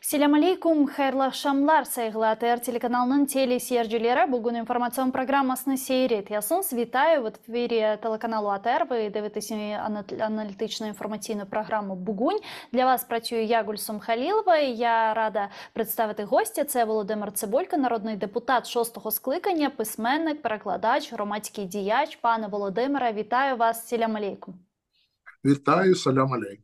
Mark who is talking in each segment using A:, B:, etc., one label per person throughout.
A: Selam алейкум, хайырлы акшамлар, сайгылы АТР телеканалының телесерджилері бүгін информацион программасыны сейрет. Ясынс, витаю, в эфире телеканалу АТР, вы дивитеся аналитично-информаційну програму «Бугунь». Для вас працюю я, Гульсум Халілова, і я рада представити гостя. Це Володимир Цибулько, народний депутат 6-го скликання, письменник, перекладач, громадський діяч. Пане Володимире, вітаю вас, селям алейкум.
B: Витаю, салям алейкум.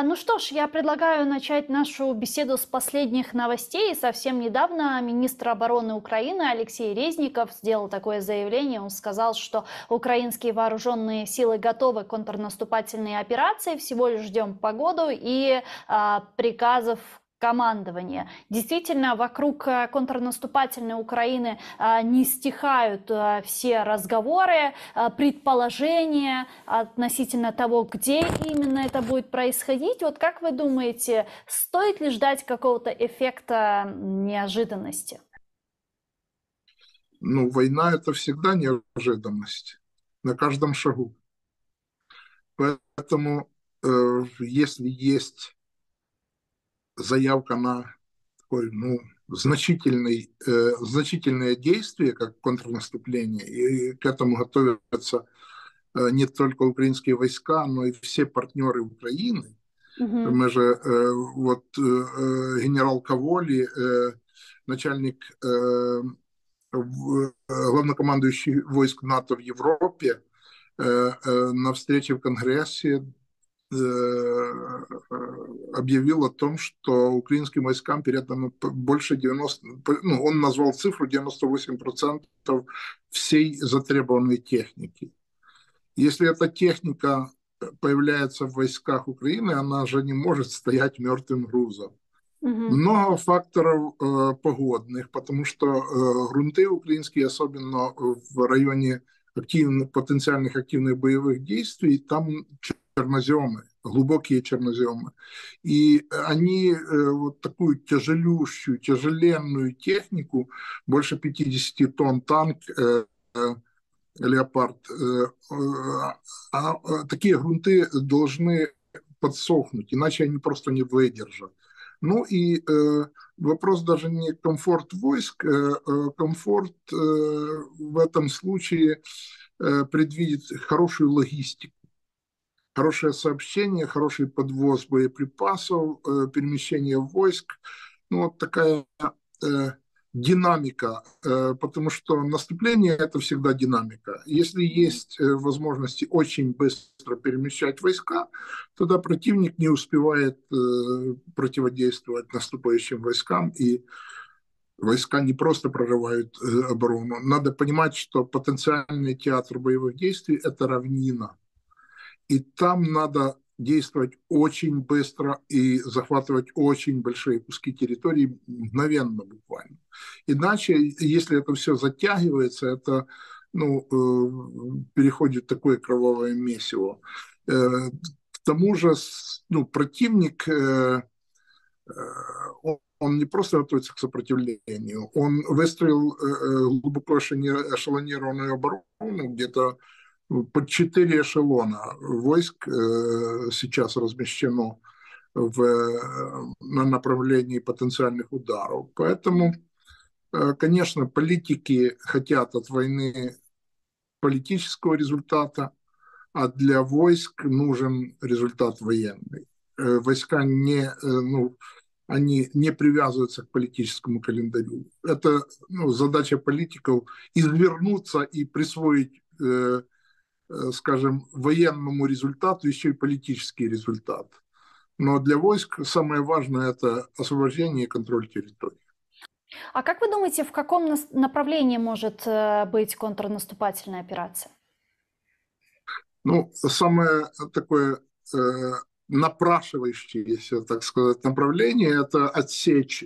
A: Ну что ж, я предлагаю начать нашу беседу с последних новостей. Совсем недавно министр обороны Украины Алексей Резников сделал такое заявление. Он сказал, что украинские вооруженные силы готовы к контрнаступательной операции. Всего лишь ждем погоду и приказов командования. Действительно, вокруг контрнаступательной Украины не стихают все разговоры, предположения относительно того, где именно это будет происходить. Вот как вы думаете, стоит ли ждать какого-то эффекта неожиданности?
B: Ну, война — это всегда неожиданность на каждом шагу. Поэтому, если есть заявка на такое, значительное действие, как контрнаступление, и к этому готовятся не только украинские войска, но и все партнеры Украины. Мы же, генерал Коволи, начальник, главнокомандующий войск НАТО в Европе, на встрече в Конгрессе объявил о том, что украинским войскам передано больше 90%, он назвал цифру 98% всей затребованной техники. Если эта техника появляется в войсках Украины, она же не может стоять мертвым грузом. Много факторов погодных, потому что грунты украинские, особенно в районе потенциальных активных боевых действий, там черноземы, глубокие черноземы. И они вот такую тяжеленную технику, больше 50 тонн танк, «Леопард», такие грунты должны подсохнуть, иначе они просто не выдержат. Ну и вопрос даже не комфорт войск, комфорт в этом случае предвидит хорошую логистику. Хорошее сообщение, хороший подвоз боеприпасов, перемещение войск. Ну, вот такая динамика, потому что наступление – это всегда динамика. Если есть возможности очень быстро перемещать войска, тогда противник не успевает противодействовать наступающим войскам, и войска не просто прорывают оборону. Надо понимать, что потенциальный театр боевых действий – это равнина. И там надо действовать очень быстро и захватывать очень большие куски территории мгновенно буквально. Иначе, если это все затягивается, это переходит в такое кровавое месиво. К тому же противник, он не просто готовится к сопротивлению, он выстроил глубоко эшелонированную оборону, где-то под 4 эшелона войск сейчас размещено на направлении потенциальных ударов. Поэтому, конечно, политики хотят от войны политического результата, а для войск нужен результат военный. Войска они не привязываются к политическому календарю. Это задача политиков извернуться и присвоить, скажем, военному результату еще и политический результат. Но для войск самое важное – это освобождение и контроль территории.
A: А как вы думаете, в каком направлении может быть контрнаступательная операция?
B: Самое такое напрашивающееся, так сказать, направление – это отсечь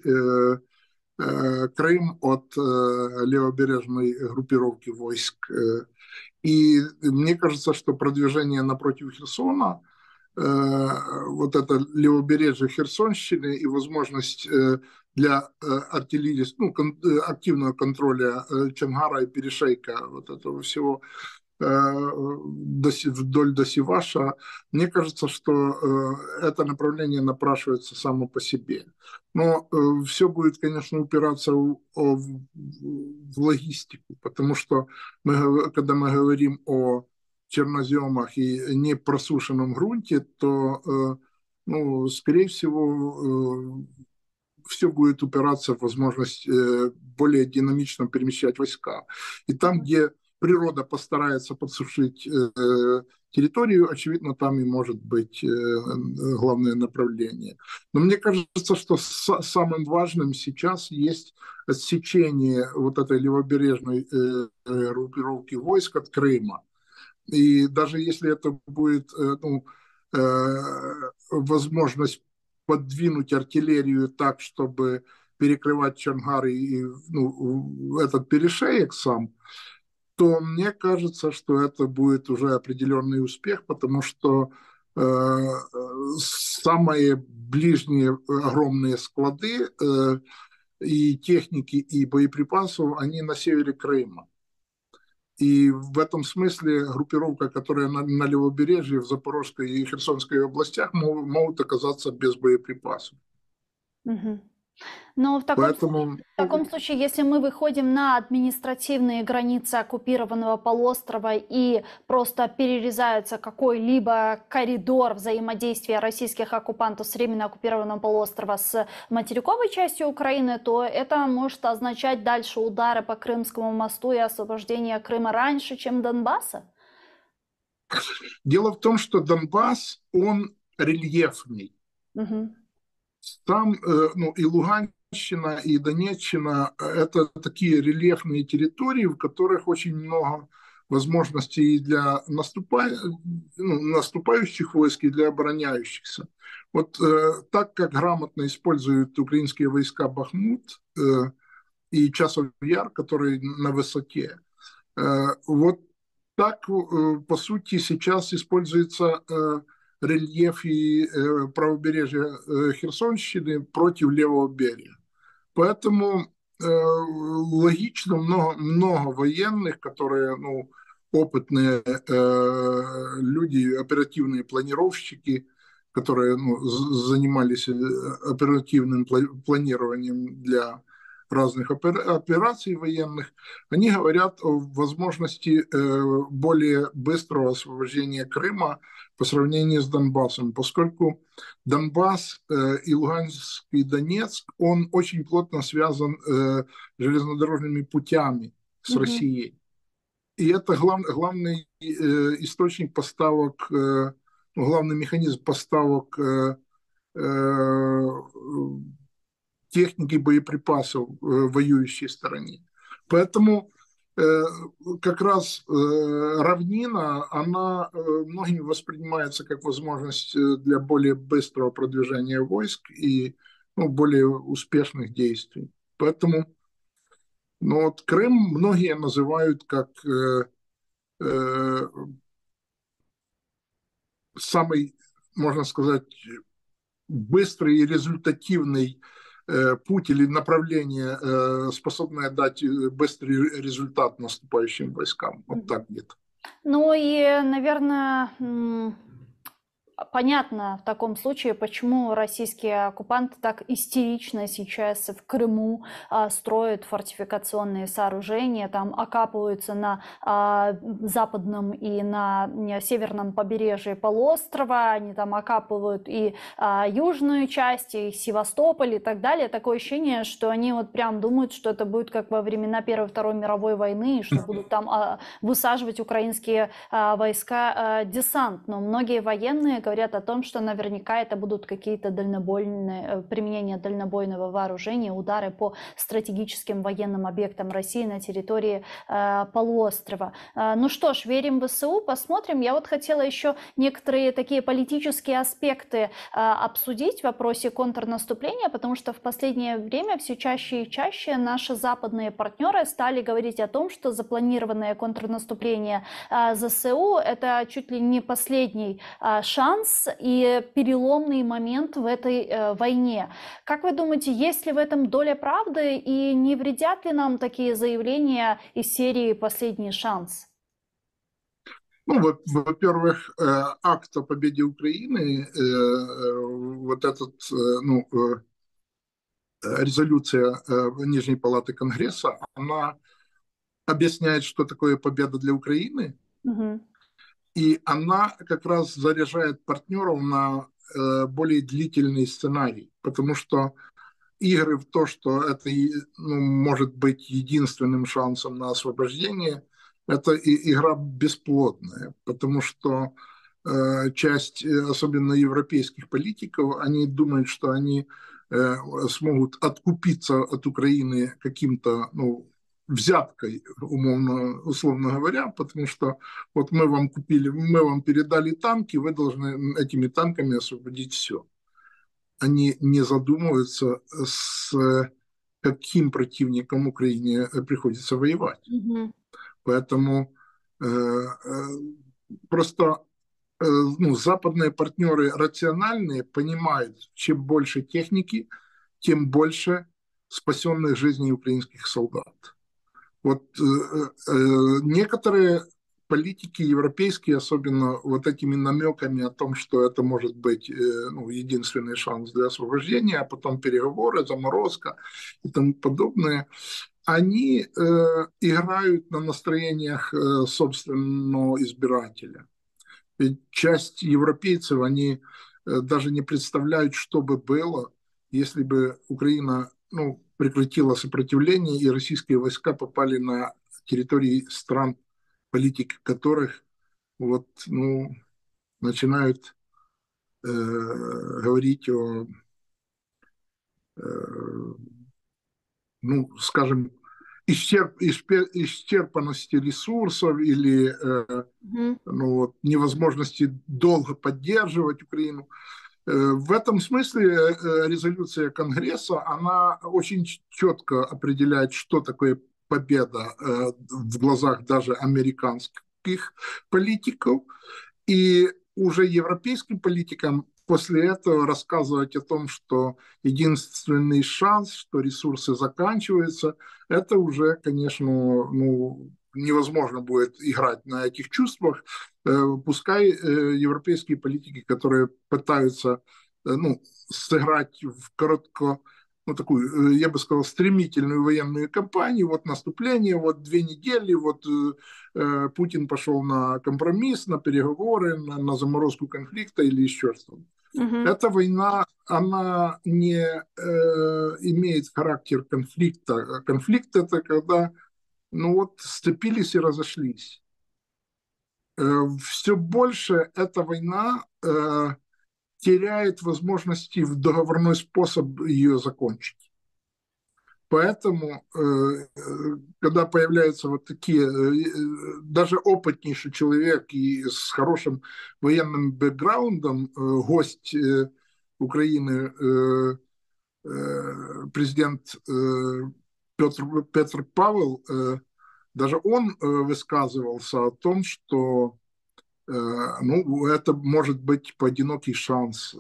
B: Крым от левобережной группировки войск. И мне кажется, что продвижение напротив Херсона, вот это левобережье Херсонщины и возможность для артиллерии, активного контроля Чонгара и перешейка вот этого всего, вдоль Досиваша, мне кажется, что это направление напрашивается само по себе. Но все будет, конечно, упираться в логистику, потому что когда мы говорим о черноземах и непросушенном грунте, то, ну, скорее всего, все будет упираться в возможность более динамично перемещать войска. И там, где природа постарается подсушить территорию, очевидно, там и может быть главное направление. Но мне кажется, что самым важным сейчас есть отсечение вот этой левобережной группировки войск от Крыма. И даже если это будет ну, возможность подвинуть артиллерию так, чтобы перекрывать Чонгар и ну, этот перешеек сам, то мне кажется, что это будет уже определенный успех, потому что самые ближние огромные склады и техники, и боеприпасов, они на севере Крыма. И в этом смысле группировка, которая на левобережье, в Запорожской и Херсонской областях, могут оказаться без боеприпасов.
A: Мгм. Но в
B: Поэтому
A: таком случае, если мы выходим на административные границы оккупированного полуострова и просто перерезается какой-либо коридор взаимодействия российских оккупантов с временно оккупированного полуострова с материковой частью Украины, то это может означать дальше удары по Крымскому мосту и освобождение Крыма раньше, чем Донбасса?
B: дело в том, что Донбасс, он рельефный.
A: Мгм.
B: Там ну, и Луганщина, и Донеччина – это такие рельефные территории, в которых очень много возможностей для наступающих войск и для обороняющихся. Вот так как грамотно используют украинские войска Бахмут и Часов Яр, который на высоте, вот так, по сути, сейчас используется рельеф и правобережья Херсонщины против левого берега. Поэтому логично много военных, которые ну, опытные люди, оперативные планировщики, которые ну, занимались оперативным планированием для разных операций военных, они говорят о возможности более быстрого освобождения Крыма по сравнению с Донбассом, поскольку Донбасс и Луганск и Донецк, он очень плотно связан железнодорожными путями с
A: Мгм.
B: Россией. И это главный источник поставок, главный механизм поставок техники, боеприпасов воюющей стороне. Поэтому как раз равнина, она многими воспринимается как возможность для более быстрого продвижения войск и ну, более успешных действий. Поэтому ну, вот Крым многие называют как самый, можно сказать, быстрый и результативный путь или направление, способное дать быстрый результат наступающим войскам. Вот так где-то.
A: Ну и, наверное, понятно в таком случае, почему российские оккупанты так истерично сейчас в Крыму строят фортификационные сооружения, там окапываются на западном и на северном побережье полуострова, они там окапывают и южную часть, и Севастополь и так далее. Такое ощущение, что они вот прям думают, что это будет как во времена Первой и Второй мировой войны, и что будут там высаживать украинские войска десант. Но многие военные говорят о том, что наверняка это будут какие-то дальнобойные применения дальнобойного вооружения, удары по стратегическим военным объектам России на территории полуострова. Ну что ж, верим в ВСУ, посмотрим. Я вот хотела еще некоторые такие политические аспекты обсудить в вопросе контрнаступления, потому что в последнее время все чаще и чаще наши западные партнеры стали говорить о том, что запланированное контрнаступление ЗСУ – это чуть ли не последний шанс и переломный момент в этой войне. Как вы думаете, есть ли в этом доля правды и не вредят ли нам такие заявления из серии «Последний шанс»?
B: Ну, во-первых, акт о победе Украины, вот этот, ну, резолюция Нижней Палаты Конгресса, она объясняет, что такое победа для Украины,
A: Мгм.
B: и она как раз заряжает партнеров на более длительный сценарий, потому что игры в то, что это, ну, может быть единственным шансом на освобождение, это игра бесплодная, потому что часть, особенно европейских политиков, они думают, что они смогут откупиться от Украины каким-то, ну, взяткой, условно говоря, потому что вот мы вам купили, мы вам передали танки, вы должны этими танками освободить все. Они не задумываются, с каким противником Украине приходится воевать.
A: Мгм.
B: Поэтому просто ну, западные партнеры рациональные понимают, чем больше техники, тем больше спасенных жизней украинских солдат. Вот некоторые политики европейские, особенно вот этими намеками о том, что это может быть ну, единственный шанс для освобождения, а потом переговоры, заморозка и тому подобное, они играют на настроениях собственного избирателя. Ведь часть европейцев, они даже не представляют, что бы было, если бы Украина, ну, прекратила сопротивление и российские войска попали на территории стран, политики которых вот, ну, начинают говорить о, э, ну, скажем, исчерпанности ресурсов или
A: Мгм.
B: ну, вот, невозможности долго поддерживать Украину. В этом смысле резолюция Конгресса, она очень четко определяет, что такое победа в глазах даже американских политиков. И уже европейским политикам после этого рассказывать о том, что единственный шанс, что ресурсы заканчиваются, это уже, конечно, ну, невозможно будет играть на этих чувствах. Пускай европейские политики, которые пытаются ну, сыграть в коротко, ну, такую, я бы сказал, стремительную военную кампанию, вот наступление, вот 2 недели, вот Путин пошел на компромисс, на переговоры, на заморозку конфликта или еще что-то.
A: Мгм.
B: Эта война, она не имеет характер конфликта. Конфликт это когда, ну вот, сцепились и разошлись. Все больше эта война теряет возможности в договорной способ ее закончить. Поэтому, когда появляются вот такие, даже опытнейший человек и с хорошим военным бэкграундом, гость Украины, президент Петр Павел, даже он высказывался о том, что ну, это может быть поодинокий шанс.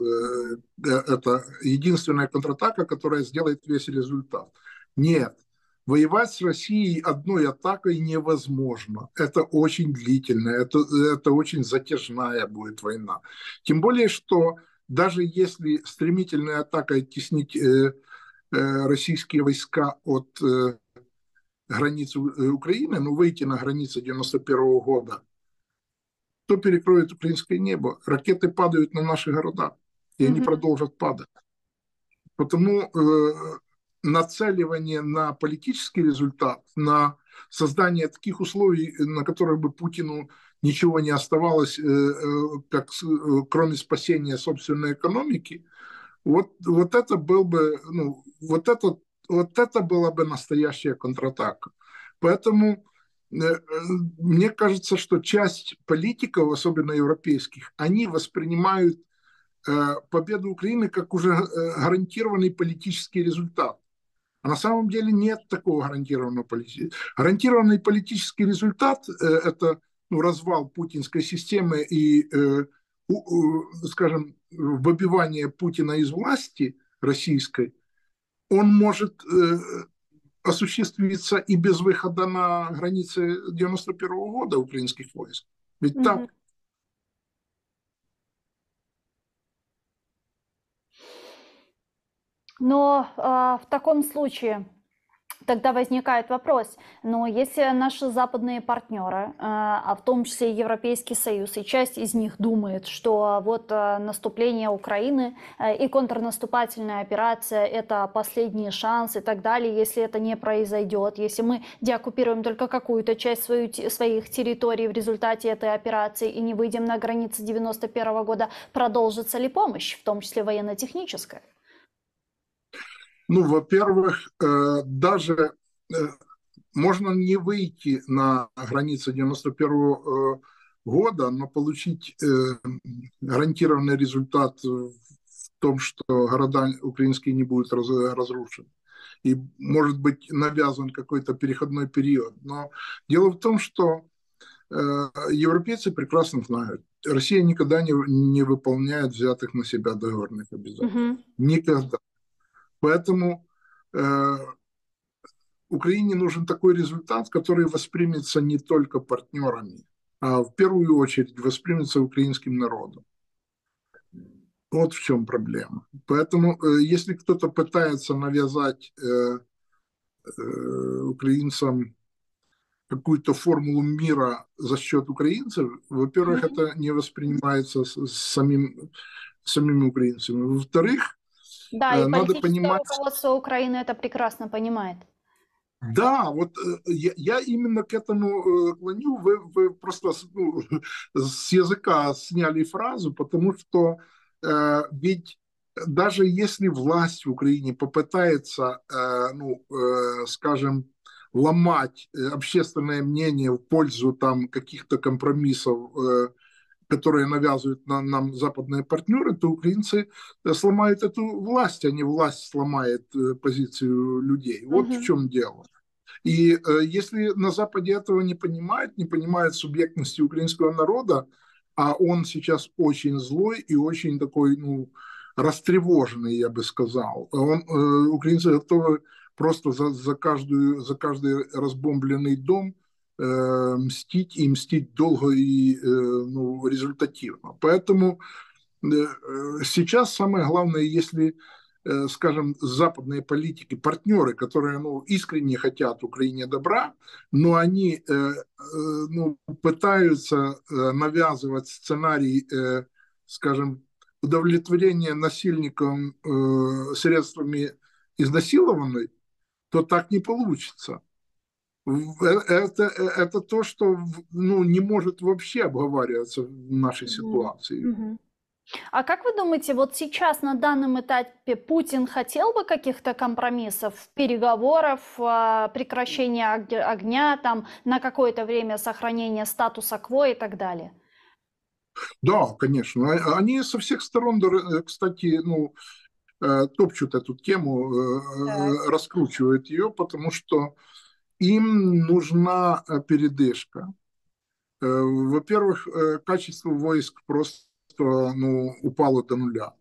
B: Это единственная контратака, которая сделает весь результат. Нет. Воевать с Россией одной атакой невозможно. Это очень длительно, это очень затяжная будет война. Тем более, что даже если стремительной атакой оттеснить российские войска от границ Украины, ну, выйти на границы 91 года, кто перекроет украинское небо? Ракеты падают на наши города, и они
A: Мгм.
B: продолжат падать. Потому нацеливание на политический результат, на создание таких условий, на которых бы Путину ничего не оставалось, как, кроме спасения собственной экономики, вот это был бы, ну, вот это была бы настоящая контратака. Поэтому мне кажется, что часть политиков, особенно европейских, они воспринимают победу Украины как уже гарантированный политический результат. А на самом деле нет такого гарантированного политического. Гарантированный политический результат это, ну, развал путинской системы и, скажем, выбивание Путина из власти российской. Он может осуществиться и без выхода на границы 91 года украинских войск. Ведь
A: Мгм.
B: так.
A: Но в таком случае тогда возникает вопрос, но если наши западные партнеры, а в том числе и Европейский Союз, и часть из них думает, что вот наступление Украины и контрнаступательная операция– это последний шанс и так далее, если это не произойдет, если мы деоккупируем только какую-то часть своих территорий в результате этой операции и не выйдем на границы 91 года, продолжится ли помощь, в том числе военно-техническая?
B: Ну, во-первых, даже можно не выйти на границы 91 года, но получить гарантированный результат в том, что города украинские не будут разрушены. И может быть навязан какой-то переходной период. Но дело в том, что европейцы прекрасно знают, Россия никогда не выполняет взятых на себя договорных обязательств.
A: Мгм.
B: Никогда. Поэтому Украине нужен такой результат, который воспримется не только партнерами, а в первую очередь воспримется украинским народом. Вот в чем проблема. Поэтому, если кто-то пытается навязать украинцам какую-то формулу мира за счет украинцев, во-первых,
A: Мгм.
B: это не воспринимается самими украинцами. Во-вторых,
A: Да, и
B: надо
A: политическое
B: понимать.
A: руководство Украины это прекрасно понимает.
B: Да, вот я именно к этому клоню. Вы просто с языка сняли фразу, потому что ведь даже если власть в Украине попытается, скажем, ломать общественное мнение в пользу там каких-то компромиссов, которые навязывают нам западные партнеры, то украинцы сломают эту власть, а не власть сломает позицию людей. Вот в
A: Мгм.
B: чем дело. И если на Западе этого не понимают субъектности украинского народа, а он сейчас очень злой и очень такой, растревоженный, я бы сказал. Украинцы готовы просто за каждый разбомбленный дом мстить и мстить долго и результативно. Поэтому сейчас самое главное, если, скажем, западные политики, партнеры, которые искренне хотят Украине добра, но они пытаются навязывать сценарий, скажем, удовлетворения насильникам средствами изнасилованной, то так не получится. Это то, что не может вообще обговариваться в нашей
A: Мгм.
B: ситуации.
A: Мгм. А как вы думаете, вот сейчас на данном этапе Путин хотел бы каких-то компромиссов, переговоров, прекращения огня, там, на какое-то время сохранения статуса кво и так далее?
B: Да, конечно. Они со всех сторон, кстати, топчут эту тему,
A: Так.
B: раскручивают ее, потому что им нужна передышка. Во-первых, качество войск просто упало до нуля.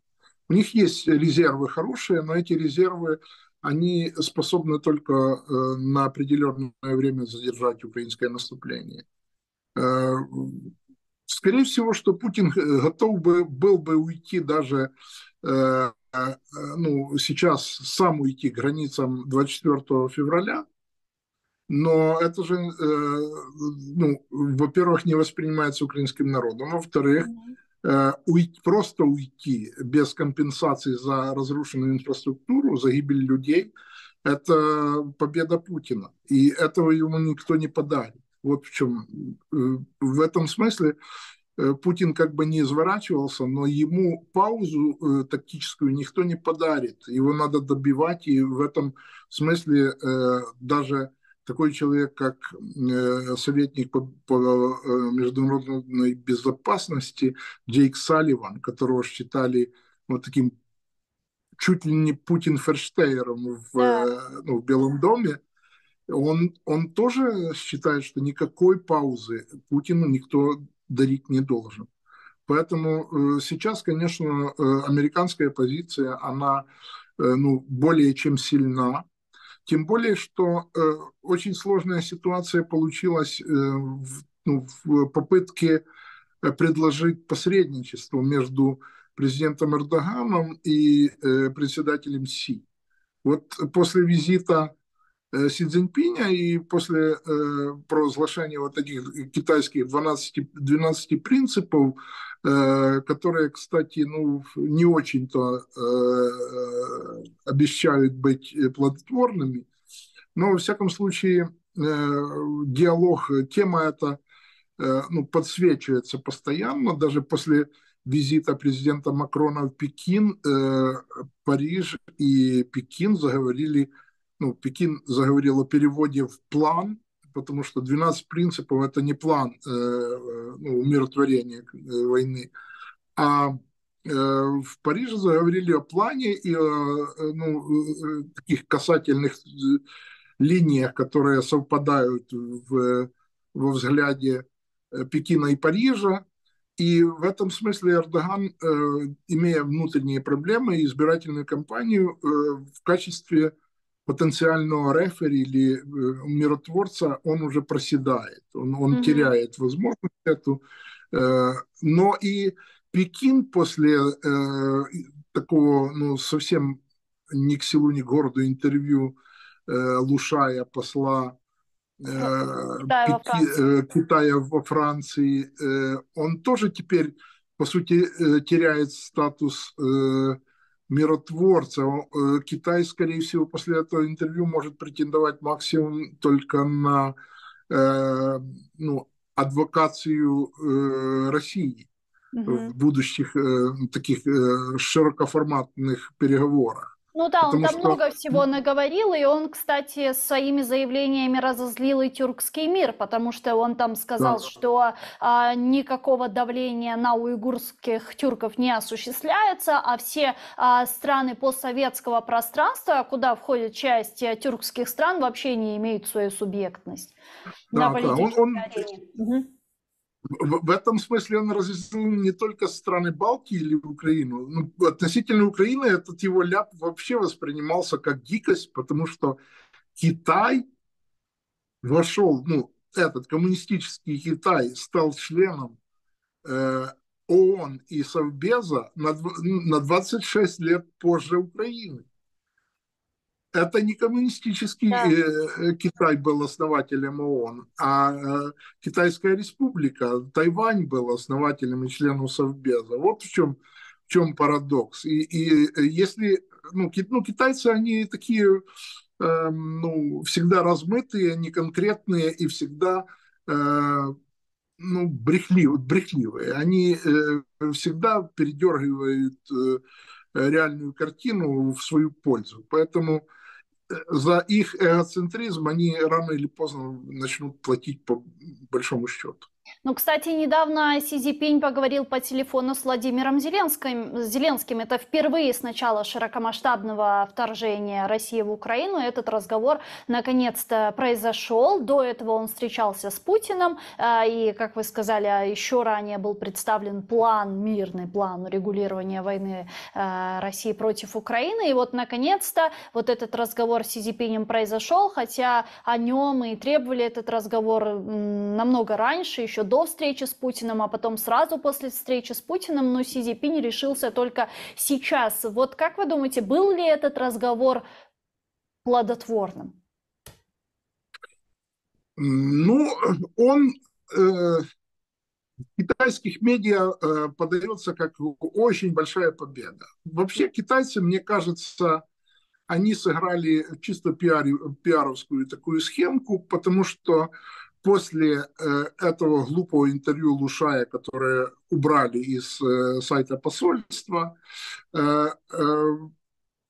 B: У них есть резервы хорошие, но эти резервы, они способны только на определенное время задержать украинское наступление. Э, Скорее всего, что Путин готов был бы уйти даже сейчас сам уйти к границам 24 февраля, но это же, во-первых, не воспринимается украинским народом, во-вторых,
A: Мгм.
B: просто уйти без компенсации за разрушенную инфраструктуру, за гибель людей, это победа Путина. И этого ему никто не подарит. Вот в чем. В этом смысле Путин как бы не изворачивался, но ему паузу тактическую никто не подарит. Его надо добивать, и в этом смысле даже такой человек, как советник по международной безопасности Джейк Салливан, которого считали вот таким чуть ли не Путин-ферштейером
A: Да.
B: в Белом доме, он тоже считает, что никакой паузы Путину никто дарить не должен. Поэтому сейчас, конечно, американская позиция, она более чем сильна. Тем более, что очень сложная ситуация получилась ну, в попытке предложить посредничество между президентом Эрдоганом и председателем Си. Вот после визита Си Цзиньпиня и после провозглашения вот таких китайских 12 принципов, которые, кстати, ну, не очень-то обещают быть плодотворными, но, во всяком случае, диалог, тема эта ну, подсвечивается постоянно, даже после визита президента Макрона в Пекин, Париж и Пекин заговорили, ну, Пекин заговорил о переводе в план, потому что 12 принципов – это не план ну, умиротворения войны, а в Париже заговорили о плане и о ну, таких касательных линиях, которые совпадают во взгляде Пекина и Парижа. И в этом смысле Эрдоган, имея внутренние проблемы и избирательную кампанию, в качестве потенциального рефери или миротворца, он уже проседает, он теряет возможность эту. Но и Пекин после такого, ну, совсем ни к селу, ни к городу интервью Лушая, посла
A: Китая во Франции.
B: Китая во Франции, он тоже теперь, по сути, теряет статус миротворца. Китай, скорее всего, после этого интервью может претендовать максимум только на ну, адвокацию России в будущих таких широкоформатных переговорах.
A: Ну да, он
B: Потому
A: там
B: что
A: много всего наговорил, и он, кстати, своими заявлениями разозлил и тюркский мир, потому что он там сказал,
B: да,
A: что никакого давления на уйгурских тюрков не осуществляется, а все страны постсоветского пространства, куда входит часть тюркских стран, вообще не имеют свою субъектность на
B: да, да.
A: политической арене.
B: В этом смысле он разъяснил не только страны Балтии или Украину. Ну, относительно Украины этот его ляп вообще воспринимался как дикость, потому что Китай вошел, ну, этот коммунистический Китай стал членом ООН и Совбеза на 26 лет позже Украины. Это не коммунистический
A: Да.
B: Китай был основателем ООН, а Китайская республика, Тайвань был основателем и членом Совбеза. Вот в чем парадокс. И если, ну, китайцы, они такие, ну, всегда размытые, неконкретные и всегда ну, брехливые. Они всегда передергивают реальную картину в свою пользу. Поэтому за их эгоцентризм они рано или поздно начнут платить по большому счету.
A: Ну, кстати, недавно Си Цзиньпинь поговорил по телефону с Владимиром Зеленским. Это впервые с начала широкомасштабного вторжения России в Украину этот разговор наконец-то произошел. До этого он встречался с Путиным. И, как вы сказали, еще ранее был представлен мирный план урегулирования войны России против Украины. И вот, наконец-то, вот этот разговор с Си Цзиньпинем произошел, хотя о нем и требовали этот разговор намного раньше, еще до встречи с Путиным, а потом сразу после встречи с Путиным, но Си Цзиньпинь решился только сейчас. Вот как вы думаете, был ли этот разговор плодотворным?
B: Ну, он в китайских медиа подается как очень большая победа. Вообще китайцы, мне кажется, они сыграли чисто пиаровскую такую схемку, потому что после этого глупого интервью Лушая, которое убрали из сайта посольства,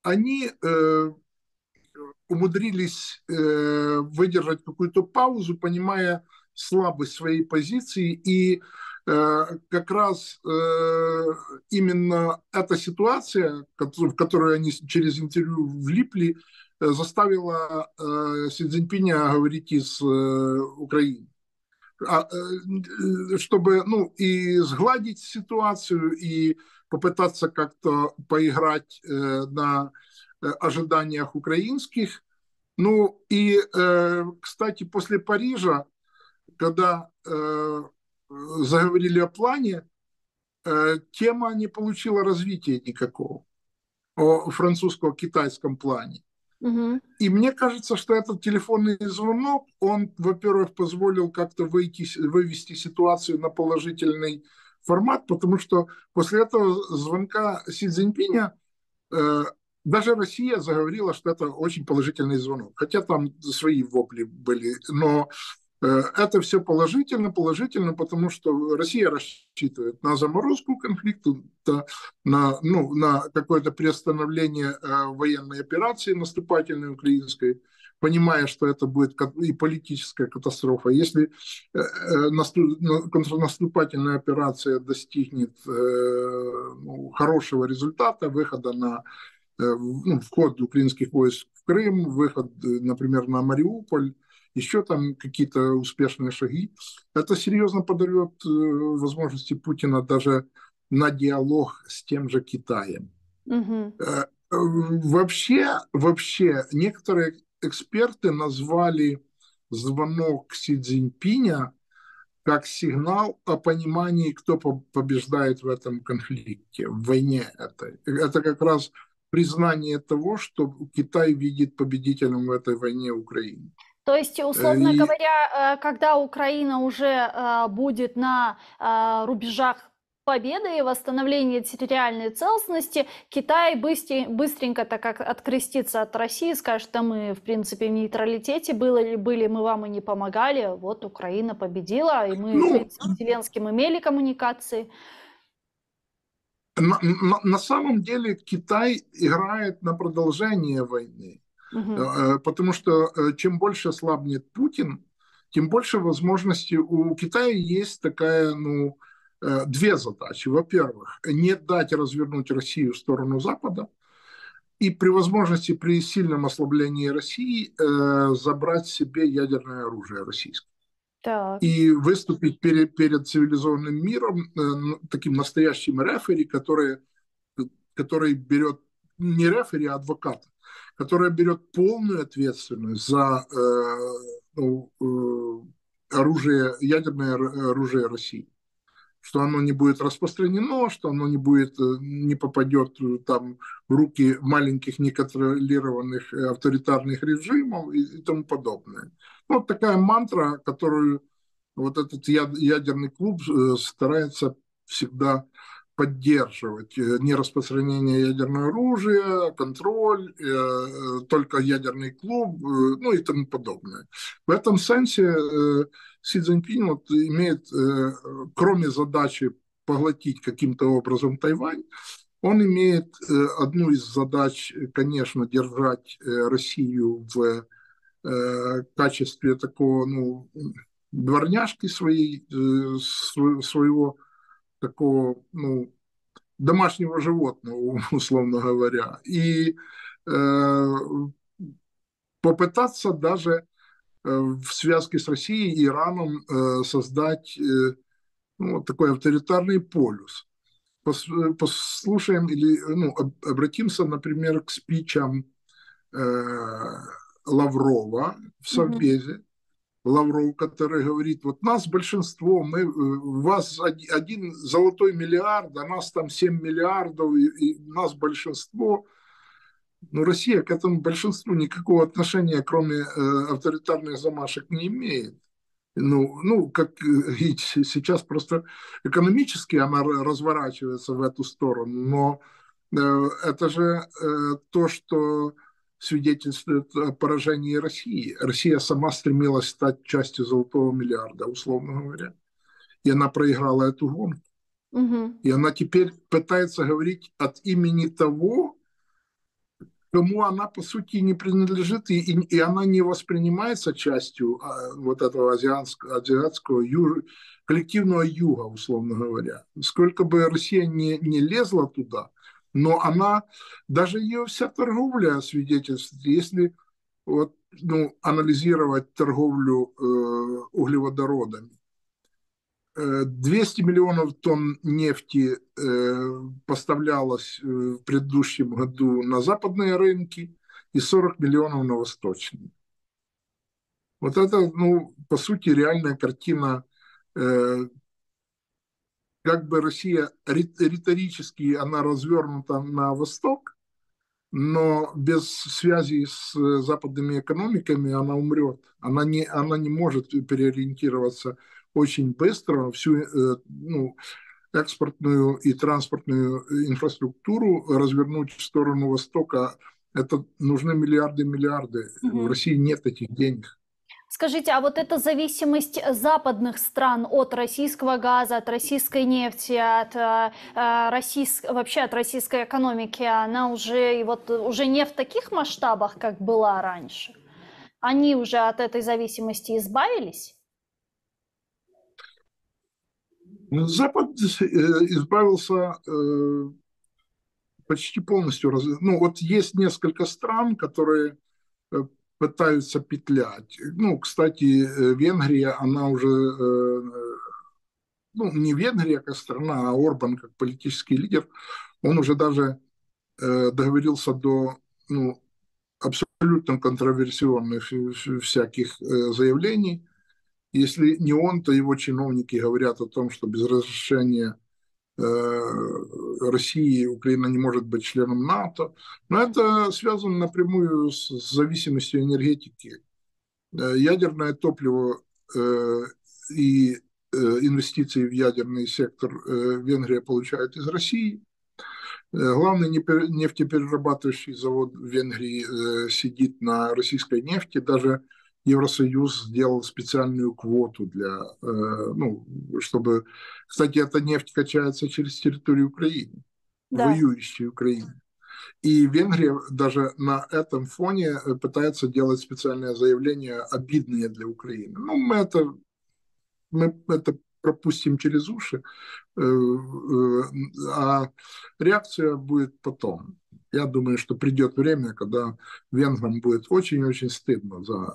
B: они умудрились выдержать какую-то паузу, понимая слабость своей позиции, и как раз именно эта ситуация, в которую они через интервью влипли, заставила Си Цзиньпиня говорить из Украины. Чтобы, ну, и сгладить ситуацию, и попытаться как-то поиграть на ожиданиях украинских. Ну и, кстати, после Парижа когда заговорили о плане, тема не получила развития никакого о французско-китайском плане.
A: Мгм.
B: И мне кажется, что этот телефонный звонок, он, во-первых, позволил как-то вывести ситуацию на положительный формат, потому что после этого звонка Си Цзиньпиня э, даже Россия заговорила, что это очень положительный звонок. Хотя там свои вопли были, но это все положительно, положительно, потому что Россия рассчитывает на заморозку конфликта, на, ну, на какое-то приостановление военной операции наступательной украинской, понимая, что это будет и политическая катастрофа. Если контрнаступательная операция достигнет ну, хорошего результата, выхода на ну, вход украинских войск в Крым, выход, например, на Мариуполь, еще там какие-то успешные шаги. Это серьезно подорвет возможности Путина даже на диалог с тем же Китаем.
A: Мгм.
B: Вообще некоторые эксперты назвали звонок Си Цзиньпиня как сигнал о понимании, кто побеждает в этом конфликте, в войне этой. Это как раз признание того, что Китай видит победителем в этой войне Украину.
A: То есть, условно
B: И,
A: говоря, когда Украина уже будет на рубежах победы и восстановления территориальной целостности, Китай быстренько так как открестится от России, скажет, что мы, в принципе, в нейтралитете были, мы вам и не помогали, вот Украина победила, и мы, в
B: ну,
A: принципе, с Зеленским имели коммуникации.
B: на самом деле Китай играет на продолжение войны,
A: Мгм.
B: потому что чем больше слабнет Путин, тем больше возможностей у Китая есть такая, ну, две задачи. Во-первых, не дать развернуть Россию в сторону Запада, и при возможности, при сильном ослаблении России, забрать себе ядерное оружие российское.
A: Так.
B: И выступить перед цивилизованным миром таким настоящим рефери, который берет, не рефери, а адвоката, который берет полную ответственность за ну, оружие, ядерное оружие России, что оно не будет распространено, что оно не будет, не попадет там в руки маленьких неконтролированных авторитарных режимов и тому подобное. Ну, вот такая мантра, которую вот этот ядерный клуб старается всегда поддерживать. Нераспространение ядерного оружия, контроль, только ядерный клуб, ну и тому подобное. В этом сенсе Си Цзиньпинь вот имеет, кроме задачи поглотить каким-то образом Тайвань, он имеет одну из задач, конечно, держать Россию в качестве такого, ну, дворняжки своей, своего такого, ну, домашнего животного, условно говоря, и попытаться даже в связке с Россией и Ираном создать ну, вот такой авторитарный полюс. Послушаем или ну, обратимся, например, к спичам Лаврова в
A: Мгм.
B: Совбезе. Лавров, который говорит, вот нас большинство, мы, у вас один золотой миллиард, а нас там 7 миллиардов, и нас большинство. Но Россия к этому большинству никакого отношения, кроме авторитарных замашек, не имеет. Ну, как и сейчас просто экономически она разворачивается в эту сторону, но это же то, что свидетельствует о поражении России. Россия сама стремилась стать частью золотого миллиарда, условно говоря. И она проиграла эту гонку.
A: Мгм.
B: И она теперь пытается говорить от имени того, кому она, по сути, не принадлежит, и она не воспринимается частью вот этого азиатского коллективного юга, условно говоря. Сколько бы Россия не лезла туда, но она, даже ее вся торговля свидетельствует, если вот, ну, анализировать торговлю углеводородами, 200 миллионов тонн нефти поставлялось в предыдущем году на западные рынки и 40 миллионов на восточные. Вот это, ну, по сути, реальная картина, э, как бы Россия риторически она развернута на восток, но без связи с западными экономиками она умрет. Она не может переориентироваться очень быстро. Всю ну, экспортную и транспортную инфраструктуру развернуть в сторону Востока. Это нужны миллиарды, миллиарды. В
A: Мгм.
B: России нет этих денег.
A: Скажите, а вот эта зависимость западных стран от российского газа, от российской нефти, вообще от российской экономики, она уже, и вот, уже не в таких масштабах, как была раньше? Они уже от этой зависимости избавились?
B: Запад избавился почти полностью. Ну, вот есть несколько стран, которые пытаются петлять. Ну, кстати, Венгрия, она уже, ну, не Венгрия как страна, а Орбан как политический лидер, он уже даже договорился до, ну, абсолютно контроверсионных всяких заявлений. Если не он, то его чиновники говорят о том, что без разрешения России Украина не может быть членом НАТО. Но это связано напрямую с зависимостью энергетики. Ядерное топливо и инвестиции в ядерный сектор Венгрия получает из России. Главный нефтеперерабатывающий завод в Венгрии сидит на российской нефти. Даже Евросоюз сделал специальную квоту для, ну, чтобы... Кстати, эта нефть качается через территорию Украины,
A: Да.
B: воюющей Украины. И Венгрия даже на этом фоне пытается делать специальное заявление, обидные для Украины. Ну, мы это пропустим через уши, а реакция будет потом. Я думаю, что придет время, когда венграм будет очень-очень стыдно за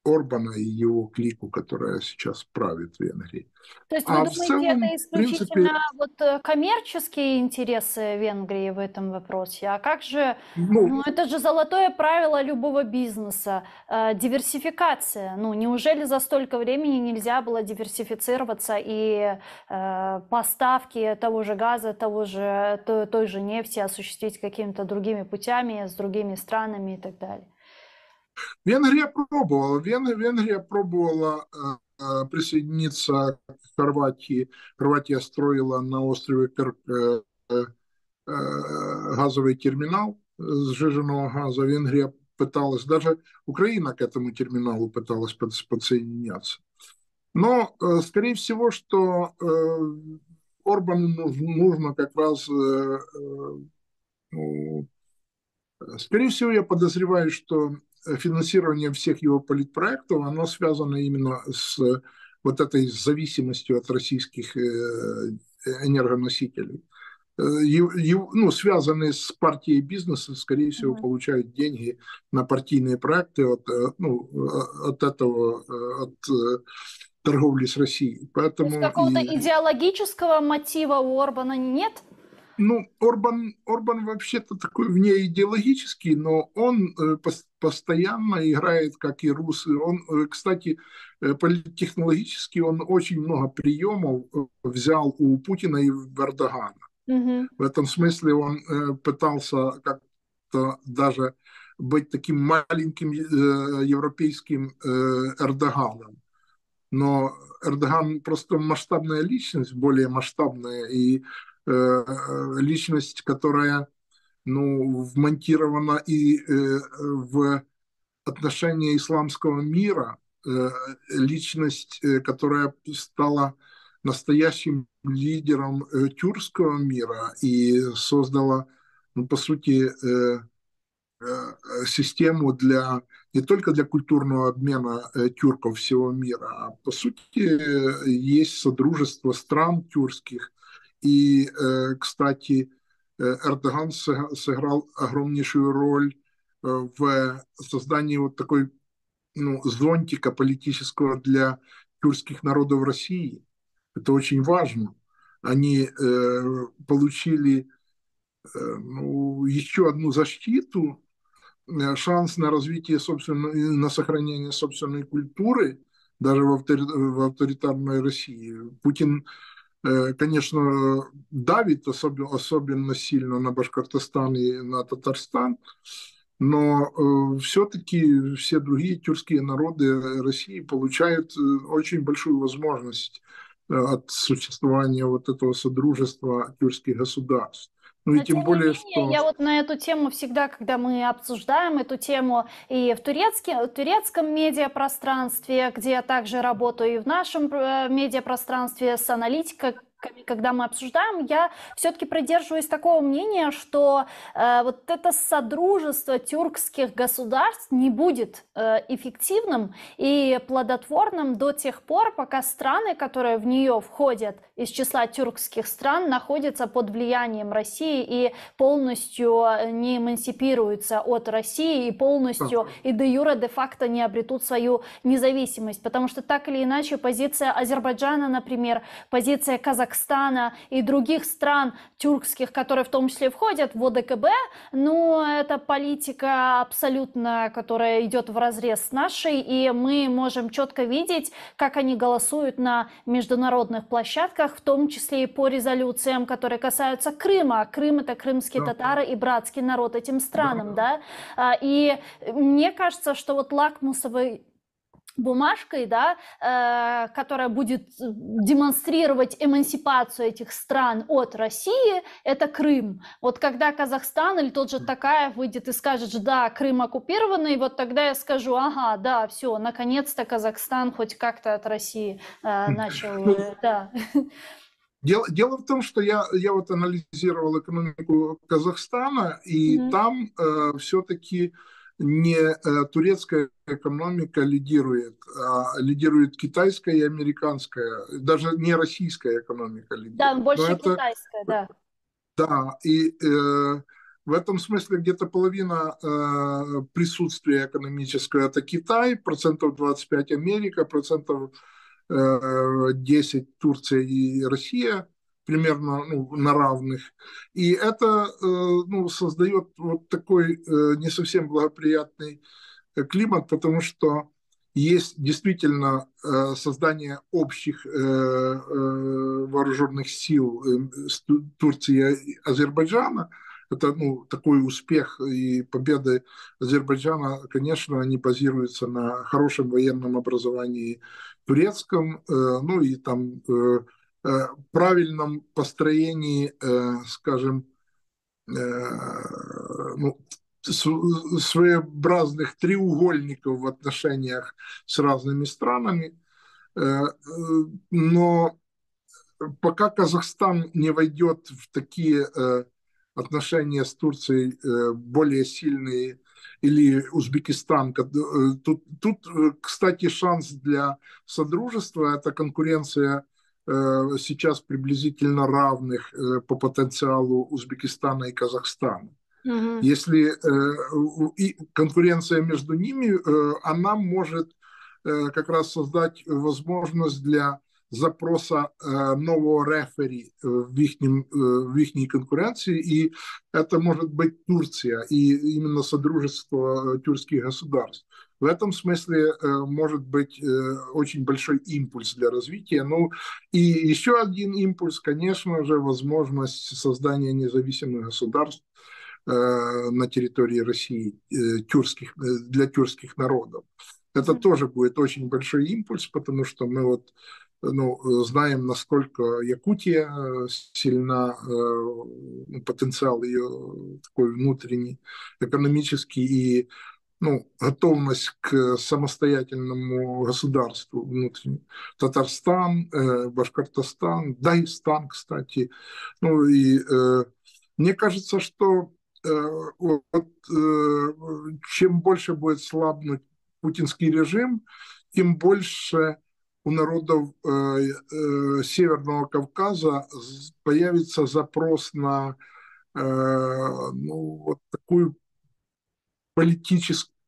B: Орбана и его клику, которая сейчас правит в Венгрии.
A: То есть вы
B: А в
A: думаете,
B: целом,
A: это
B: в принципе,
A: исключительно вот коммерческие интересы Венгрии в этом вопросе? А как же,
B: ну,
A: ну это же золотое правило любого бизнеса, диверсификация. Ну неужели за столько времени нельзя было диверсифицироваться и поставки того же газа, той же нефти осуществить какими-то другими путями, с другими странами и так далее?
B: Венгрия пробовала присоединиться к Хорватии. Хорватия строила на острове Крк газовый терминал сжиженного газа. Венгрия пыталась, даже Украина к этому терминалу пыталась подсоединяться. Но, скорее всего, что Орбану нужно как раз, ну, скорее всего, я подозреваю, что финансирование всех его политпроектов, оно связано именно с вот этой зависимостью от российских энергоносителей. Ну, связанные с партией бизнеса, скорее всего,
A: Мгм.
B: получают деньги на партийные проекты ну, от этого, от торговли с Россией.
A: То есть
B: Поэтому
A: какого-то
B: и
A: идеологического мотива у Орбана нет?
B: ну, Орбан вообще-то такой вне идеологический, но он постоянно играет, как и русы. Он, кстати, политтехнологически он очень много приемов взял у Путина и Эрдогана.
A: Мгм.
B: В этом смысле он пытался как-то даже быть таким маленьким европейским Эрдоганом. Но Эрдоган просто масштабная личность, более масштабная, и личность, которая, ну, вмонтирована и в отношения исламского мира, личность, которая стала настоящим лидером тюркского мира и создала, ну, по сути, систему для не только для культурного обмена тюрков всего мира, а по сути есть содружество стран тюркских. И, кстати, Эрдоган сыграл огромнейшую роль в создании вот такой, ну, зонтика политического для тюркских народов России. Это очень важно. Они получили ну, еще одну защиту шанс на развитие собственной, на сохранение собственной культуры даже в авторитарной России. Путин, конечно, давит особенно сильно на Башкортостан и на Татарстан, но все-таки все другие тюркские народы России получают очень большую возможность от существования вот этого содружества тюркских государств. Ну и
A: Но
B: тем
A: тем не
B: более,
A: менее,
B: что...
A: я вот на эту тему всегда, когда мы обсуждаем эту тему и в турецком медиапространстве, где я также работаю, и в нашем медиапространстве с аналитикой, когда мы обсуждаем, я все-таки придерживаюсь такого мнения, что вот это содружество тюркских государств не будет эффективным и плодотворным до тех пор, пока страны, которые в нее входят из числа тюркских стран, находятся под влиянием России и полностью не эмансипируются от России и полностью и де юре, де факто не обретут свою независимость. Потому что так или иначе позиция Азербайджана, например, позиция Казахстана и других стран тюркских, которые в том числе входят в ОДКБ, но это политика абсолютно, которая идет вразрез с нашей, и мы можем четко видеть, как они голосуют на международных площадках, в том числе и по резолюциям, которые касаются Крыма. Крым — это крымские татары и братский народ этим странам, да. И мне кажется, что вот лакмусовый бумажкой, да, которая будет демонстрировать эмансипацию этих стран от России, это Крым. Вот когда Казахстан или тот же Токаев выйдет и скажет, что да, Крым оккупированный, вот тогда я скажу, ага, да, все, наконец-то Казахстан хоть как-то от России начал, да.
B: Дело в том, что я вот анализировал экономику Казахстана, и там все-таки не турецкая экономика лидирует, а лидирует китайская и американская, даже не российская экономика
A: Да,
B: лидирует. Но
A: больше
B: это,
A: китайская, да.
B: да, и в этом смысле где-то половина присутствия экономического — это Китай, процентов 25 Америка, процентов 10 Турция и Россия, примерно на равных. И это создает вот такой не совсем благоприятный климат, потому что есть действительно создание общих вооруженных сил Турции и Азербайджана. Это такой успех и победы Азербайджана, конечно, они базируются на хорошем военном образовании турецком, ну и там правильном построении, скажем, ну, своеобразных треугольников в отношениях с разными странами. Но пока Казахстан не войдет в такие отношения с Турцией более сильные, или Узбекистан. Тут, кстати, шанс для содружества — это конкуренция сейчас приблизительно равных по потенциалу Узбекистана и Казахстана. Если конкуренция между ними, она может как раз создать возможность для запроса нового рефери в их конкуренции, и это может быть Турция и именно содружество тюркских государств. В этом смысле может быть очень большой импульс для развития. Ну и еще один импульс, конечно же, возможность создания независимых государств на территории России для тюркских народов. Это тоже будет очень большой импульс, потому что мы вот знаем, насколько Якутия сильна, потенциал ее такой внутренний, экономический, и готовность к самостоятельному государству внутреннему. Татарстан, Башкортостан, Дагестан, кстати. Ну и мне кажется, что чем больше будет слабнуть путинский режим, тем больше у народов Северного Кавказа появится запрос на вот такую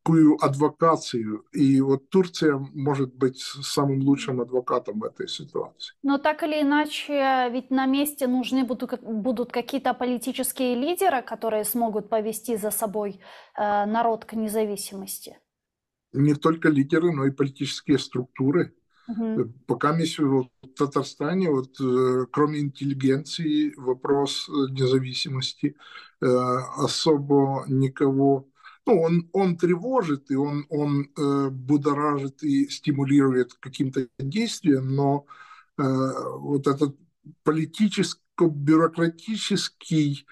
B: такую адвокацию. И вот Турция может быть самым лучшим адвокатом в этой ситуации.
A: Но так или иначе, ведь на месте нужны будут какие-то политические лидеры, которые смогут повести за собой народ к независимости.
B: Не только лидеры, но и политические структуры.
A: Мгм.
B: Пока вот в Татарстане, вот, кроме интеллигенции, вопрос независимости особо никого... Ну, он тревожит, и он будоражит и стимулирует к каким-то действиям, но вот этот политическо-бюрократический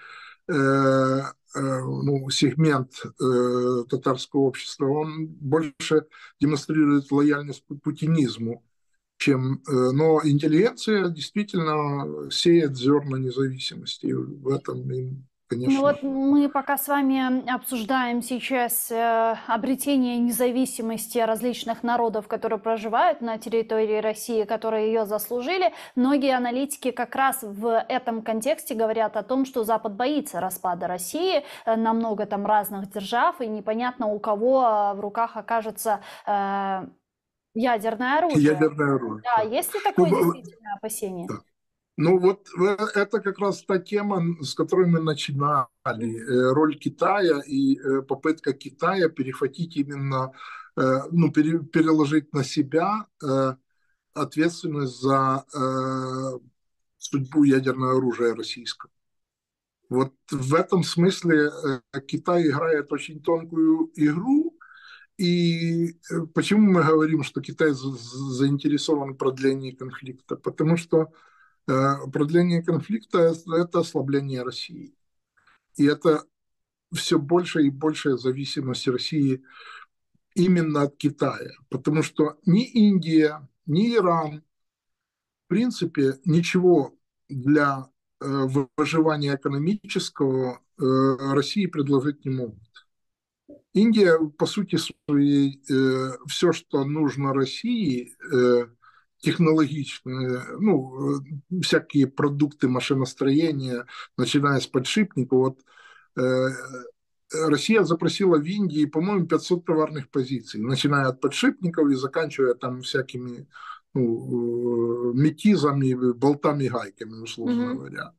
B: ну, сегмент татарского общества, он больше демонстрирует лояльность путинизму, чем... Но интеллигенция действительно сеет зерна независимости. В этом им,
A: Ну
B: конечно...
A: вот мы пока с вами обсуждаем сейчас обретение независимости различных народов, которые проживают на территории России, которые ее заслужили. Многие аналитики как раз в этом контексте говорят о том, что Запад боится распада России на много там разных держав, и непонятно, у кого в руках окажется ядерное оружие.
B: Ядерное оружие.
A: Да, есть ли такое
B: Ну,
A: действительно опасение?
B: да. Ну вот это как раз та тема, с которой мы начинали. Роль Китая и попытка Китая перехватить именно, ну, переложить на себя ответственность за судьбу ядерного оружия российского. Вот в этом смысле Китай играет очень тонкую игру. И почему мы говорим, что Китай заинтересован в продлении конфликта? Потому что продление конфликта – это ослабление России. И это все больше и большая зависимость России именно от Китая. Потому что ни Индия, ни Иран, в принципе, ничего для выживания экономического России предложить не могут. Индия, по сути своей, все, что нужно России, технологичные, ну, всякие продукты машиностроения, начиная с подшипников. Вот, Россия запросила в Индии, по-моему, 500 товарных позиций, начиная от подшипников и заканчивая там всякими, ну, метизами, болтами, гайками, условно говоря,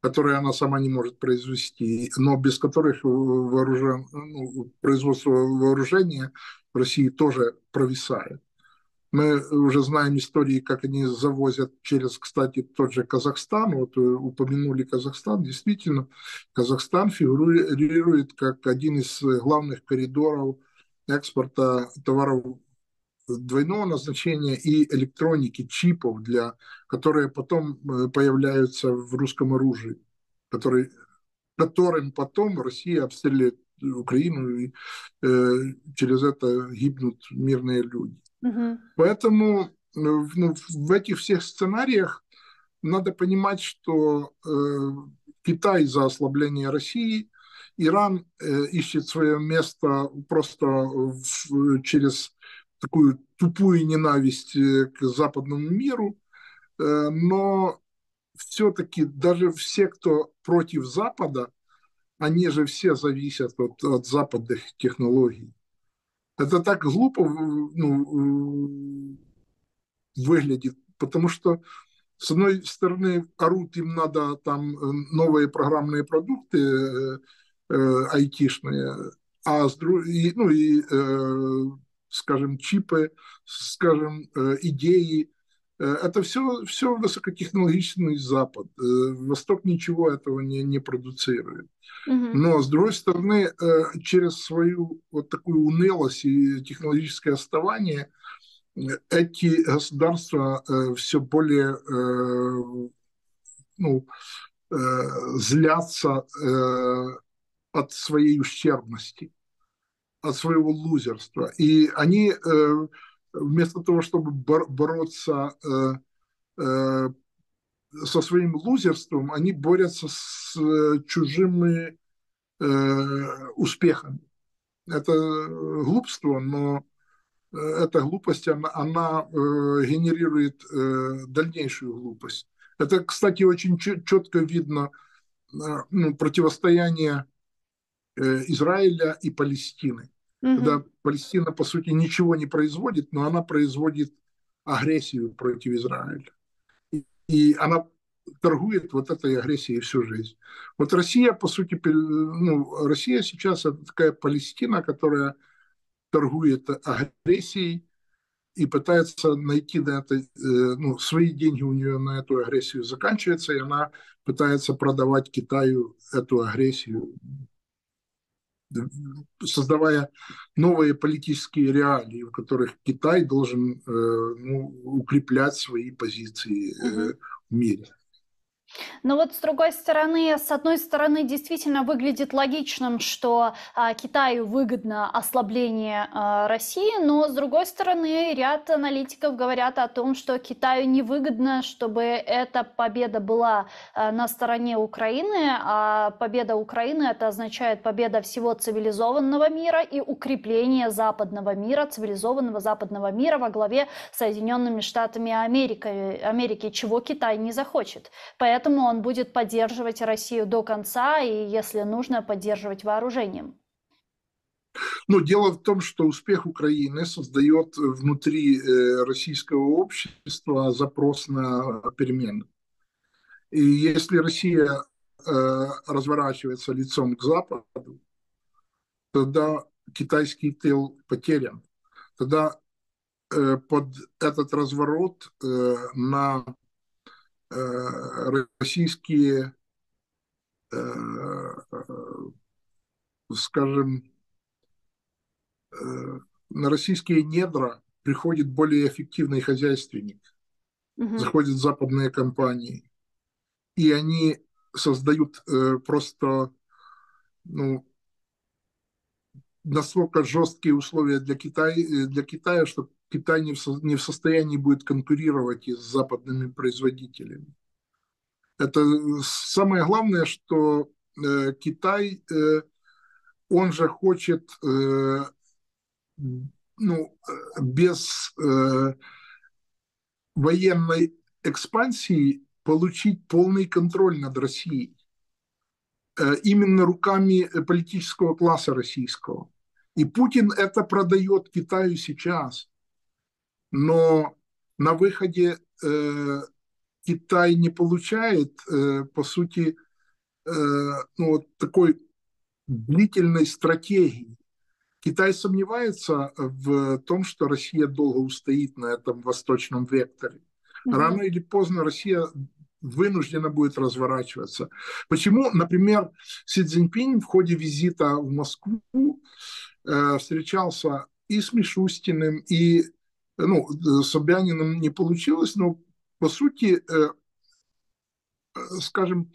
B: которые она сама не может произвести, но без которых ну, производство вооружения в России тоже провисает. Мы уже знаем истории, как они завозят через, кстати, тот же Казахстан. Вот упомянули Казахстан. Действительно, Казахстан фигурирует как один из главных коридоров экспорта товаров двойного назначения и электроники, чипов, которые потом появляются в русском оружии, которым потом Россия обстреливает Украину, и через это гибнут мирные люди. Поэтому ну, в этих всех сценариях надо понимать, что Китай за ослабление России, Иран ищет свое место просто через такую тупую ненависть к западному миру, но все-таки даже все, кто против Запада, они же все зависят от западных технологий. Это так глупо, ну, выглядит, потому что с одной стороны орут, им надо там новые программные продукты айтишные, а с другой, ну и, скажем, чипы, скажем, идеи. Это все высокотехнологичный Запад. Восток ничего этого не продуцирует. Но, с другой стороны, через свою вот такую унылость и технологическое отставание эти государства все более ну, злятся от своей ущербности, от своего лузерства. И они вместо того, чтобы бороться со своим лузерством, они борются с чужими успехами. Это глупство, но эта глупость, она генерирует дальнейшую глупость. Это, кстати, очень четко видно ну, противостояние Израиля и Палестины.
A: Мгм.
B: когда Палестина, по сути, ничего не производит, но она производит агрессию против Израиля. И она торгует вот этой агрессией всю жизнь. Вот Россия, по сути, ну, Россия сейчас это такая Палестина, которая торгует агрессией и пытается найти на это, ну, свои деньги у нее на эту агрессию заканчиваются, и она пытается продавать Китаю эту агрессию, создавая новые политические реалии, в которых Китай должен ну, укреплять свои позиции
A: Мгм.
B: в мире.
A: Но вот с другой стороны, с одной стороны, действительно выглядит логичным, что Китаю выгодно ослабление России, но с другой стороны, ряд аналитиков говорят о том, что Китаю невыгодно, чтобы эта победа была на стороне Украины, а победа Украины это означает победа всего цивилизованного мира и укрепление западного мира, цивилизованного западного мира во главе с Соединенными Штатами Америки, чего Китай не захочет. Поэтому он будет поддерживать Россию до конца и, если нужно, поддерживать вооружением.
B: Но дело в том, что успех Украины создает внутри российского общества запрос на перемены. И если Россия разворачивается лицом к Западу, тогда китайский тыл потерян. Тогда под этот разворот на российские, скажем, на российские недра приходит более эффективный хозяйственник,
A: Мгм.
B: заходят западные компании, и они создают просто ну, настолько жесткие условия для Китая, что Китай не в состоянии будет конкурировать и с западными производителями. Это самое главное, что Китай, он же хочет ну, без военной экспансии получить полный контроль над Россией. Именно руками политического класса российского. И Путин это продает Китаю сейчас. Но на выходе Китай не получает, по сути, ну, вот такой длительной стратегии. Китай сомневается в том, что Россия долго устоит на этом восточном векторе.
A: Мгм.
B: Рано или поздно Россия вынуждена будет разворачиваться. Почему, например, Си Цзиньпинь в ходе визита в Москву встречался и с Мишустиным, и ну, с Собяниным не получилось, но по сути, скажем,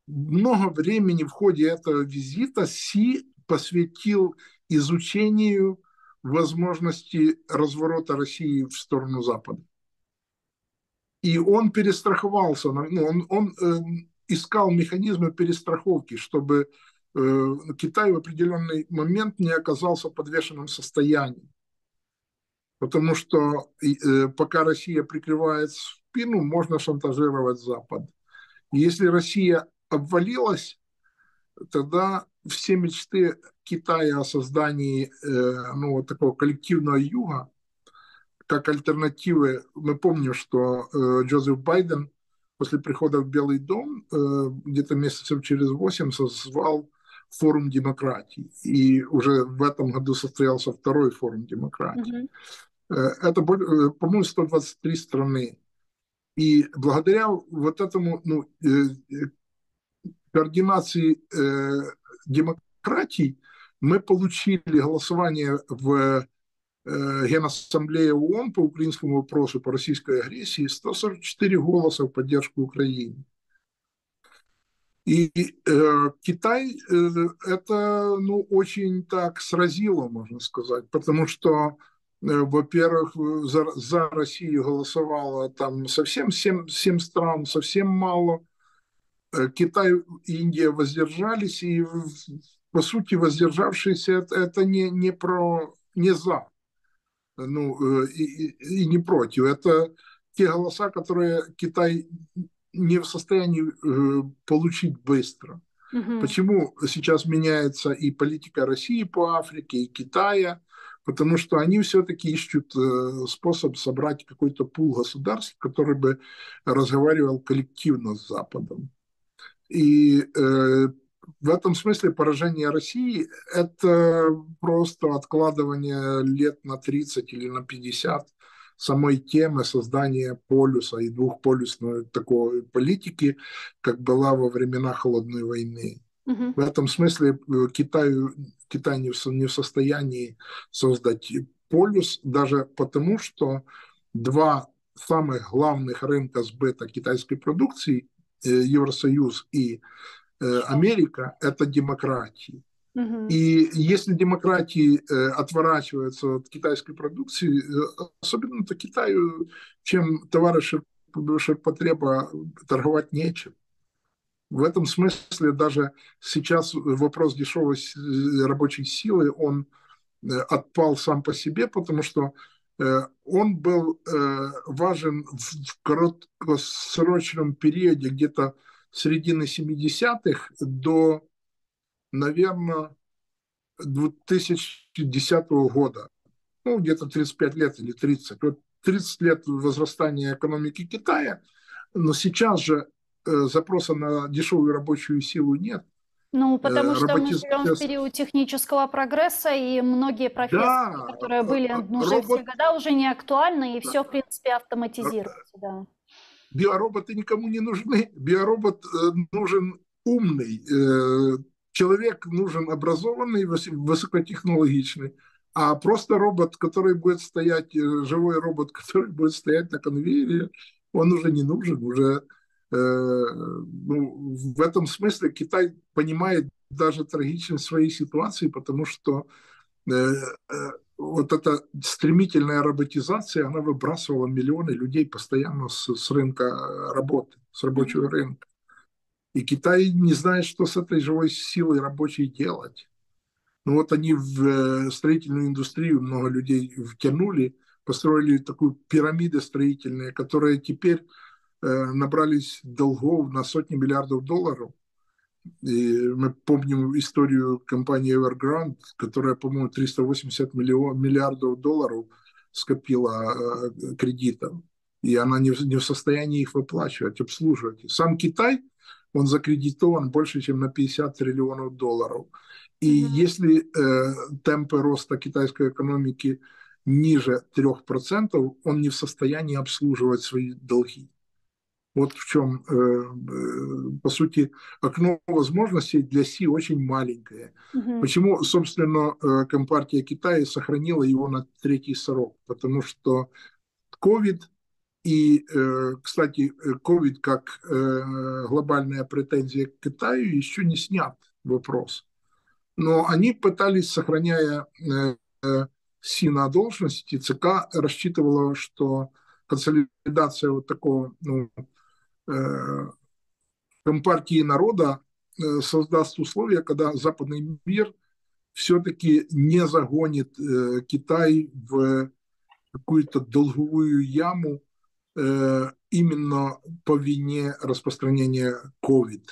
B: много времени в ходе этого визита Си посвятил изучению возможности разворота России в сторону Запада. И он перестраховался, ну, он искал механизмы перестраховки, чтобы Китай в определенный момент не оказался в подвешенном состоянии. Потому что пока Россия прикрывает спину, можно шантажировать Запад. И если Россия обвалилась, тогда все мечты Китая о создании ну, вот такого коллективного юга, как альтернативы, мы помним, что Джозеф Байден после прихода в Белый дом где-то месяцев через 8 созвал форум демократии. И уже в этом году состоялся второй форум демократии.
A: Мгм.
B: Это, по-моему, 123 страны. И благодаря вот этому ну, координации демократий мы получили голосование в Генассамблее ООН по украинскому вопросу, по российской агрессии, 144 голоса в поддержку Украины. И Китай это ну, очень так сразило, можно сказать, потому что, во-первых, за Россию голосовало там совсем 7 стран, совсем мало. Китай и Индия воздержались, и по сути воздержавшиеся это не за, ну и не против. Это те голоса, которые Китай не в состоянии получить быстро.
A: Мгм.
B: Почему сейчас меняется и политика России по Африке, и Китая? Потому что они все-таки ищут способ собрать какой-то пул государств, который бы разговаривал коллективно с Западом. И в этом смысле поражение России – это просто откладывание лет на 30 или на 50 самой темы создания полюса и двухполюсной такой политики, как была во времена Холодной войны.
A: Мгм.
B: В этом смысле Китай не в состоянии создать полюс, даже потому, что два самых главных рынка сбыта китайской продукции, Евросоюз и Америка, это демократии.
A: Мгм.
B: И если демократии отворачиваются от китайской продукции, особенно то Китаю, чем товары ширпотреба, торговать нечем. В этом смысле даже сейчас вопрос дешевой рабочей силы, он отпал сам по себе, потому что он был важен в короткосрочном периоде, где-то с середины 70-х до, наверное, 2010 года. Ну, где-то 35 лет или 30. Вот 30 лет возрастания экономики Китая, но сейчас же запроса на дешевую рабочую силу нет.
A: Ну, потому что мы живем в
B: Роботизация...
A: период технического прогресса, и многие профессии,
B: Да,
A: которые были нужны в те
B: робот,
A: года, уже не актуальны, и все, в принципе, автоматизируется, да.
B: биороботы никому не нужны. Биоробот нужен умный. Человек нужен образованный, высокотехнологичный. А просто робот, который будет стоять, живой робот, который будет стоять на конвейере, он уже не нужен. Уже, ну, в этом смысле Китай понимает даже трагичность своей ситуации, потому что э, вот эта стремительная роботизация, она выбрасывала миллионы людей постоянно с рынка работы, с рабочего
A: Мгм.
B: рынка. И Китай не знает, что с этой живой силой рабочей делать. Ну вот они в строительную индустрию много людей втянули, построили такую пирамиду строительные, которые теперь набрались долгов на сотни миллиардов долларов. И мы помним историю компании Evergrande, которая, по-моему, 380 миллиардов долларов скопила кредитов. И она не в состоянии их выплачивать, обслуживать. Сам Китай, он закредитован больше, чем на 50 триллионов долларов. И
A: Мгм.
B: если темпы роста китайской экономики ниже 3%, он не в состоянии обслуживать свои долги. Вот в чем, по сути, окно возможностей для Си очень маленькое.
A: Мгм.
B: Почему, собственно, Компартия Китая сохранила его на третий срок? Потому что COVID и, кстати, COVID как глобальная претензия к Китаю еще не снят вопрос. Но они пытались, сохраняя Си на должности, ЦК рассчитывала, что консолидация вот такого, ну, Компартии народа создаст условия, когда западный мир все-таки не загонит Китай в какую-то долговую яму именно по вине распространения COVID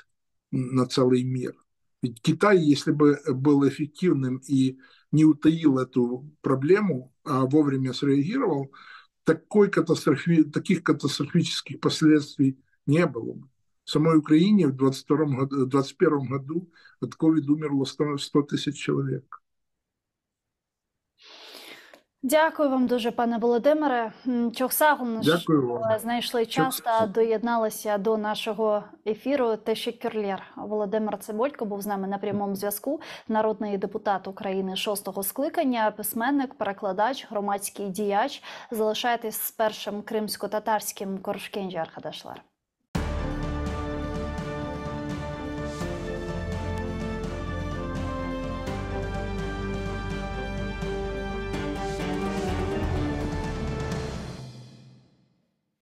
B: на целый мир. Ведь Китай, если бы был эффективным и не утаил эту проблему, а вовремя среагировал, таких катастрофических последствий не было бы. В самой Украине в 2021 году от COVID умерло 100 тисяч чоловік.
A: Дякую вам дуже, пане Володимире. Чохсагун, що
B: Дякую вам.
A: знайшли час та доєдналися до нашого ефіру. Тешекюрлєр. Володимир Цибулько був з нами на прямому зв'язку. Народний депутат України 6-го скликання, письменник, перекладач, громадський діяч. Залишайтесь з першим кримсько-татарським Коршкенджі Архадашлар.